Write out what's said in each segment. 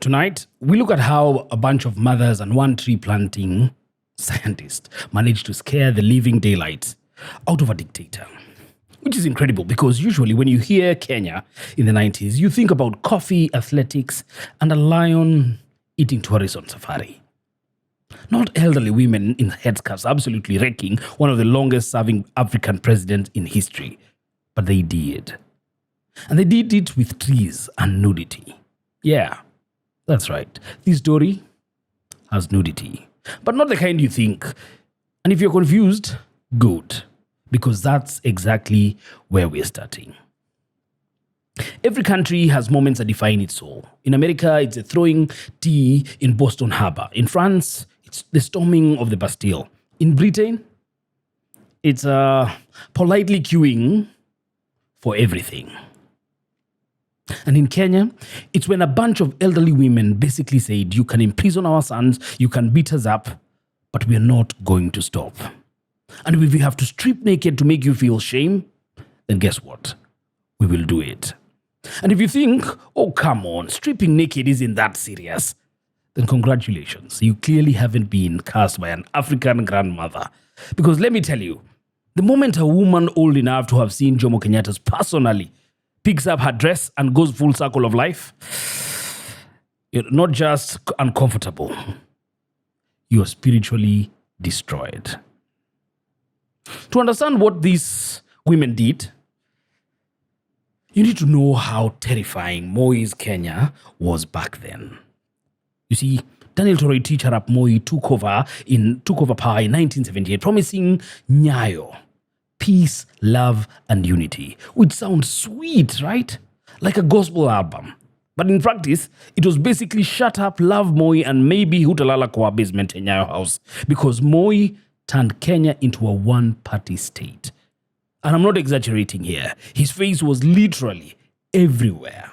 tonight, we look at how a bunch of mothers and one tree planting scientist managed to scare the living daylights out of a dictator. Which is incredible because usually when you hear Kenya in the 90s, you think about coffee, athletics, and a lion eating tourists on safari. Not elderly women in headscarves absolutely wrecking one of the longest serving African presidents in history. But they did. And they did it with trees and nudity. Yeah, that's right. This story has nudity. But not the kind you think. And if you're confused, good. Because that's exactly where we're starting. Every country has moments that define its soul. In America, it's the throwing tea in Boston Harbor. In France, it's the storming of the Bastille. In Britain, it's politely queuing for everything. And in Kenya, it's when a bunch of elderly women basically said, you can imprison our sons, you can beat us up, but we're not going to stop. And if we have to strip naked to make you feel shame, then guess what? We will do it. And if you think, oh, come on, stripping naked isn't that serious, then congratulations. You clearly haven't been cast by an African grandmother. Because let me tell you, the moment a woman old enough to have seen Jomo Kenyatta's personally picks up her dress and goes full circle of life, you're not just uncomfortable, you are spiritually destroyed. To understand what these women did, you need to know how terrifying Moi's Kenya was back then. You see, Daniel Toroitich Arap Moi took over power in 1978, promising Nyayo, peace, love, and unity, which sounds sweet, right? Like a gospel album. But in practice, it was basically shut up, love Moi, and maybe hutalala kwa basement in Nyayo house, because Moi turned Kenya into a one-party state. And I'm not exaggerating here. His face was literally everywhere.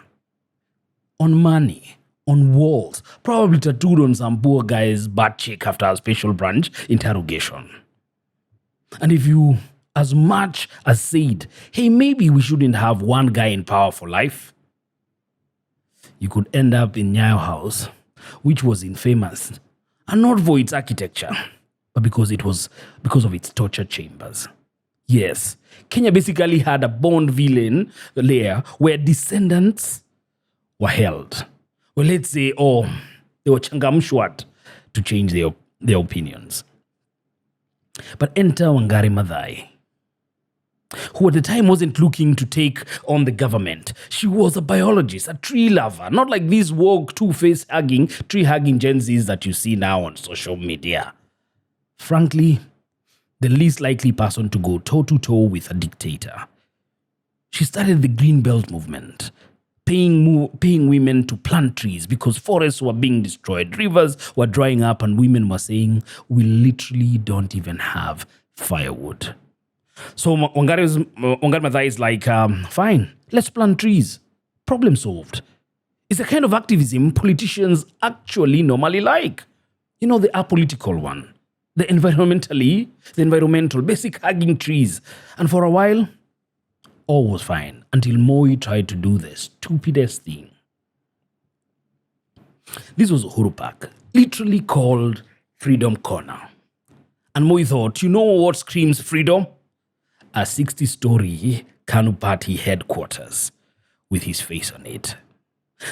On money, on walls, probably tattooed on some poor guy's butt cheek after a special branch interrogation. And if you as much as said, hey, maybe we shouldn't have one guy in power for life, you could end up in Nyayo House, which was infamous, and not for its architecture, but because of its torture chambers. Yes, Kenya basically had a Bond villain layer where descendants were held. Well, let's say, they were changamshwat to change their opinions. But enter Wangari Maathai, who at the time wasn't looking to take on the government. She was a biologist, a tree lover, not like these woke, two-face hugging, tree-hugging Gen Zs that you see now on social media. Frankly, the least likely person to go toe-to-toe with a dictator. She started the Green Belt movement, paying women to plant trees because forests were being destroyed, rivers were drying up, and women were saying, we literally don't even have firewood. So Wangari Maathai is like, fine, let's plant trees. Problem solved. It's a kind of activism politicians actually normally like. You know, the apolitical one. The environmental, basic hugging trees. And for a while, all was fine until Moi tried to do the stupidest thing. This was Uhuru Park, literally called Freedom Corner. And Moi thought, you know what screams freedom? A 60-story Kanu Party headquarters with his face on it.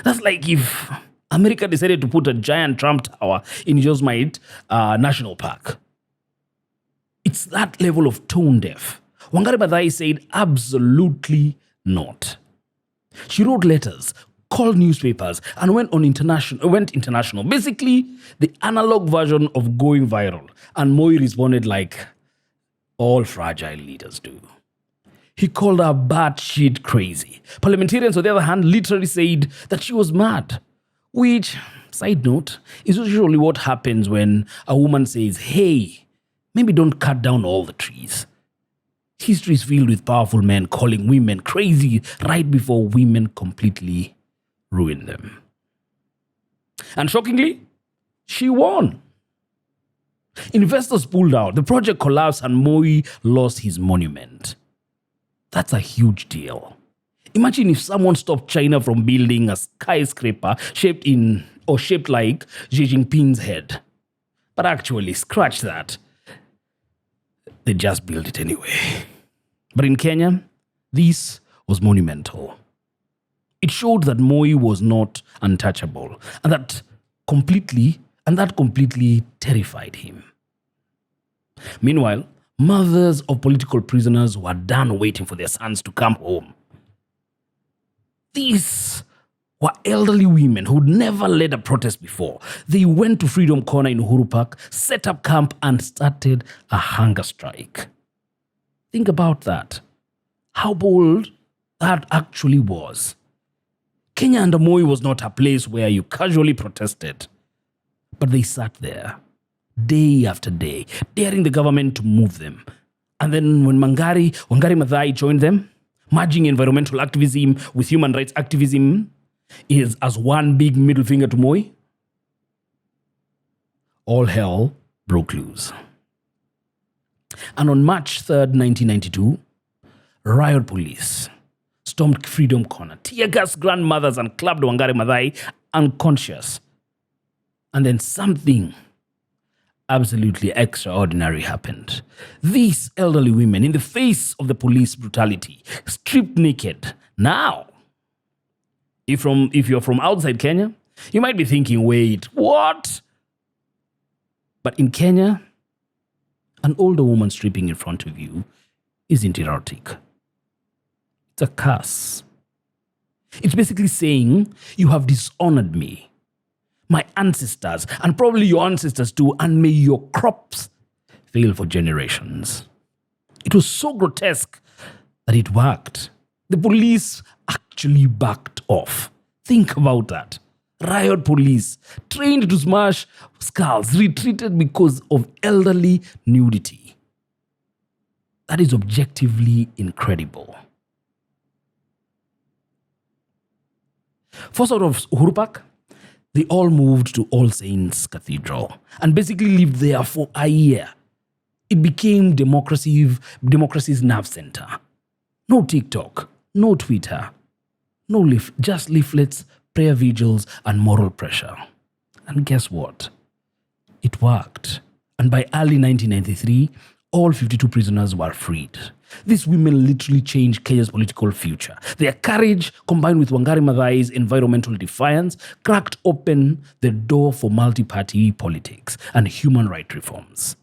That's like if America decided to put a giant Trump Tower in Yosemite National Park. It's that level of tone deaf. Wangari Maathai said absolutely not. She wrote letters, called newspapers, and went international. Basically, the analog version of going viral. And Moi responded like all fragile leaders do. He called her batshit crazy. Parliamentarians, on the other hand, literally said that she was mad. Which, side note, is usually what happens when a woman says, hey, maybe don't cut down all the trees. History is filled with powerful men calling women crazy right before women completely ruin them. And shockingly, she won. Investors pulled out, the project collapsed, and Moi lost his monument. That's a huge deal. Imagine if someone stopped China from building a skyscraper shaped like Xi Jinping's head. But actually, scratch that. They just built it anyway. But in Kenya, this was monumental. It showed that Moi was not untouchable, and that completely terrified him. Meanwhile, mothers of political prisoners were done waiting for their sons to come home. These were elderly women who'd never led a protest before. They went to Freedom Corner in Uhuru Park, set up camp, and started a hunger strike. Think about that. How bold that actually was. Kenya under Moi was not a place where you casually protested, but they sat there day after day, daring the government to move them. And then when Wangari Maathai joined them, merging environmental activism with human rights activism is as one big middle finger to Moi, all hell broke loose. And on March 3rd, 1992, riot police stormed Freedom Corner, tear gas grandmothers, and clubbed Wangari Maathai unconscious. And then something absolutely extraordinary happened. These elderly women, in the face of the police brutality, stripped naked. Now, if you're from outside Kenya, you might be thinking, wait, what? But in Kenya, an older woman stripping in front of you isn't erotic. It's a curse. It's basically saying, you have dishonored me, my ancestors, and probably your ancestors too, and may your crops fail for generations. It was so grotesque that it worked. The police actually backed off. Think about that. Riot police, trained to smash skulls, retreated because of elderly nudity. That is objectively incredible. Forced out of Uhuru Park, they all moved to All Saints Cathedral and basically lived there for a year. It became democracy's nerve center. No TikTok, no Twitter, just leaflets, prayer vigils, and moral pressure. And guess what? It worked. And by early 1993, all 52 prisoners were freed. These women literally changed Kenya's political future. Their courage, combined with Wangari Maathai's environmental defiance, cracked open the door for multi-party politics and human rights reforms.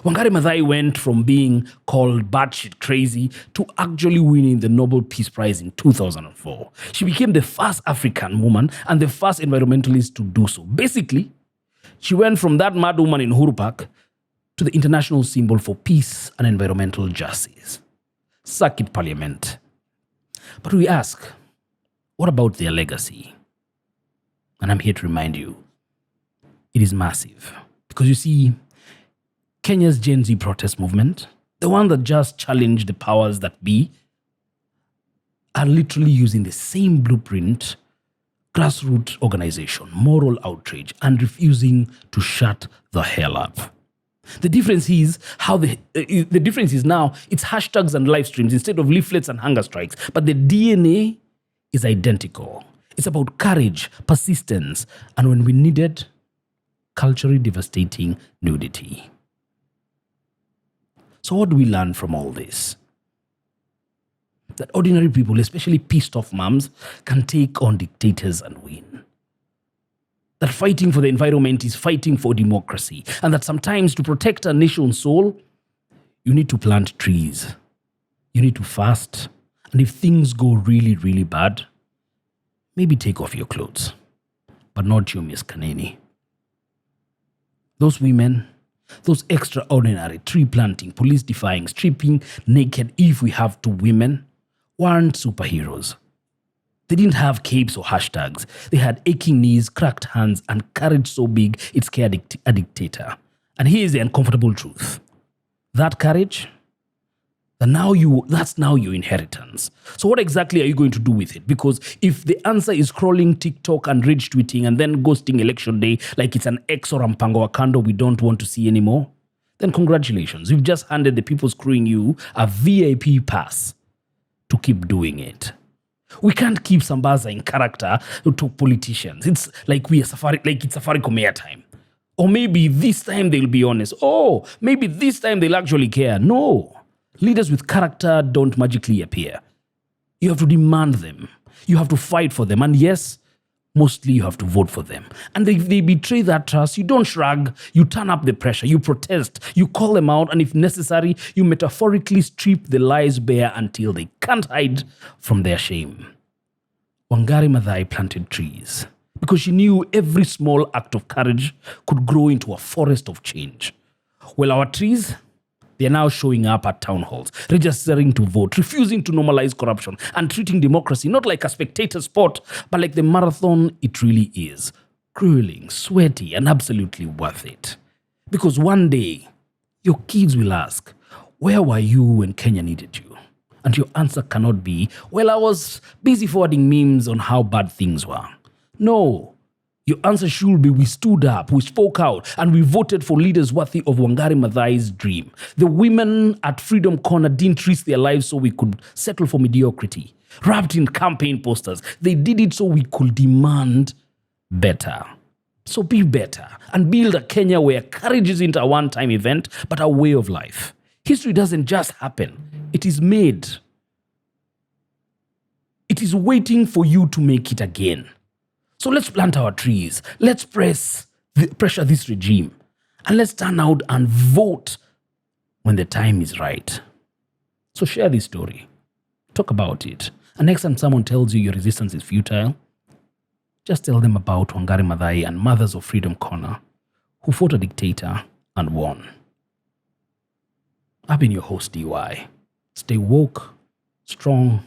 Wangari Maathai went from being called batshit crazy to actually winning the Nobel Peace Prize in 2004. She became the first African woman and the first environmentalist to do so. Basically, she went from that mad woman in Uhuru Park to the international symbol for peace and environmental justice. Circuit Parliament. But we ask, what about their legacy? And I'm here to remind you, it is massive. Because you see, Kenya's Gen Z protest movement, the one that just challenged the powers that be, are literally using the same blueprint, grassroots organization, moral outrage, and refusing to shut the hell up. The difference is now it's hashtags and live streams instead of leaflets and hunger strikes. But the DNA is identical. It's about courage, persistence, and when we need it, culturally devastating nudity. So what do we learn from all this? That ordinary people, especially pissed off moms, can take on dictators and win. That fighting for the environment is fighting for democracy. And that sometimes to protect a nation's soul, you need to plant trees. You need to fast. And if things go really, really bad, maybe take off your clothes. But not you, Miss Kaneni. Those women, those extraordinary tree planting, police defying, stripping naked if we have to women, weren't superheroes. They didn't have capes or hashtags. They had aching knees, cracked hands, and courage so big it scared a dictator. And here's the uncomfortable truth. That courage, that's now your inheritance. So what exactly are you going to do with it? Because if the answer is scrolling TikTok and rage tweeting and then ghosting election day like it's an ex or a mpango wa kando we don't want to see anymore, then congratulations. You've just handed the people screwing you a VIP pass to keep doing it. We can't keep Sambaza in character to politicians. It's like it's Safaricom airtime. Or maybe this time they'll be honest. Oh, maybe this time they'll actually care. No. Leaders with character don't magically appear. You have to demand them. You have to fight for them. And yes, mostly you have to vote for them. And if they betray that trust, you don't shrug. You turn up the pressure. You protest. You call them out. And if necessary, you metaphorically strip the lies bare until they can't hide from their shame. Wangari Maathai planted trees because she knew every small act of courage could grow into a forest of change. Well, our trees, they're now showing up at town halls, registering to vote, refusing to normalize corruption, and treating democracy not like a spectator sport, but like the marathon it really is. Grueling, sweaty, and absolutely worth it. Because one day, your kids will ask, where were you when Kenya needed you? And your answer cannot be, well, I was busy forwarding memes on how bad things were. No. Your answer should be, we stood up, we spoke out, and we voted for leaders worthy of Wangari Maathai's dream. The women at Freedom Corner didn't risk their lives so we could settle for mediocrity. Wrapped in campaign posters, they did it so we could demand better. So be better and build a Kenya where courage isn't a one-time event, but a way of life. History doesn't just happen. It is made. It is waiting for you to make it again. So let's plant our trees. Let's pressure this regime. And let's turn out and vote when the time is right. So share this story. Talk about it. And next time someone tells you your resistance is futile, just tell them about Wangari Maathai and Mothers of Freedom Corner who fought a dictator and won. I've been your host, DY. Stay woke, strong,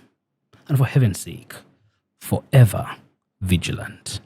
and for heaven's sake, forever vigilant.